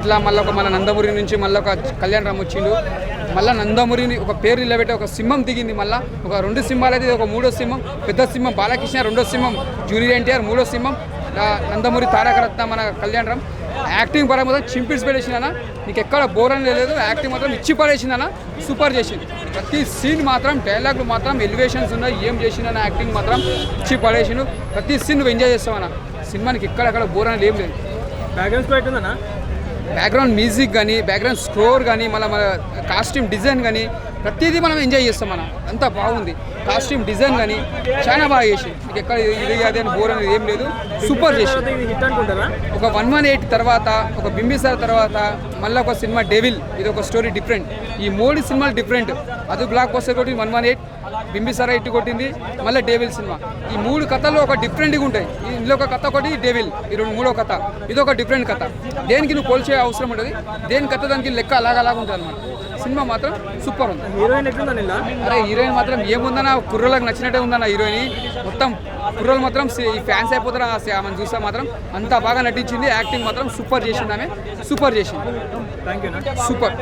ఇట్లా మళ్ళీ మన నందమూరి నుంచి మళ్ళీ ఒక కళ్యాణ్ రామ్ వచ్చిండు. మళ్ళీ నందమూరిని ఒక పేరు నిలబెట్టే ఒక సింహం దిగింది. మళ్ళీ ఒక 2 సింహాలు అయితే ఒక 3వ సింహం, పెద్ద సింహం బాలకృష్ణ 2వ సింహం, జూనియర్ ఎన్టీఆర్ 3వ సింహం, నందమూరి తారకరత్న మన కళ్యాణ్ రామ్. యాక్టింగ్ పరంగా మాత్రం చింపిడ్స్ పడేసిందన్న, నీకు ఎక్కడ బోర్ అని లేదు. యాక్టింగ్ మాత్రం ఇచ్చి పడేసిందన్న, సూపర్ చేసింది. ప్రతి సీన్ మాత్రం డైలాగులు మాత్రం ఎలివేషన్స్ ఉన్నాయి. ఏం చేసిందన్న యాక్టింగ్ మాత్రం ఇచ్చి పడేసిండు. ప్రతి సీన్ నువ్వు ఎంజాయ్ చేస్తావన్న. సినిమానికి ఎక్కడెక్కడ బోర్ అనేది ఏం లేదు. బ్యాక్గ్రౌండ్ మ్యూజిక్ కానీ, బ్యాక్గ్రౌండ్ స్కోర్ కానీ, మన కాస్ట్యూమ్ డిజైన్ కానీ ప్రతిదీ మనం ఎంజాయ్ చేస్తాం. మన అంతా బాగుంది. కాస్ట్యూమ్ డిజైన్ కానీ చాలా బాగా చేసి, మీకు ఎక్కడ ఇది అదే అని బోర్ అనేది ఏం లేదు. సూపర్ చేసి ఒక 118 తర్వాత, ఒక బింబిసార్ తర్వాత మళ్ళీ ఒక సినిమా డెవిల్, ఇది ఒక స్టోరీ డిఫరెంట్. ఈ 3 సినిమాలు డిఫరెంట్. అది బ్లాక్ బస్టర్ కొట్టింది 118, బింబిసార్ ఇటు కొట్టింది, మళ్ళీ డెవిల్ సినిమా. ఈ 3 కథలు ఒక డిఫరెంట్గా ఉంటాయి. ఇందులో ఒక కథ ఒకటి డెవిల్, ఈ 3వ కథ, ఇది ఒక డిఫరెంట్ కథ. దేనికి నువ్వు పోల్చే అవసరం ఉంటుంది. దేని కథ దానికి లెక్క అలాగ ఉంటుంది అన్నమాట. సినిమా మాత్రం సూపర్ ఉంది. హీరోయిన్ ఎట్లుందని? అరే హీరోయిన్ మాత్రం ఏముందన్న, కుర్రోళ్ళకి నచ్చినట్టే ఉందన్న. హీరోయిన్ మొత్తం కుర్రోళ్ళు మాత్రం ఈ ఫ్యాన్స్ అయిపోతారు ఆమెను చూస్తే మాత్రం. అంత బాగా నటించింది. యాక్టింగ్ మాత్రం సూపర్ చేసింది. ఆమె సూపర్ చేసింది. Thank you. సూపర్.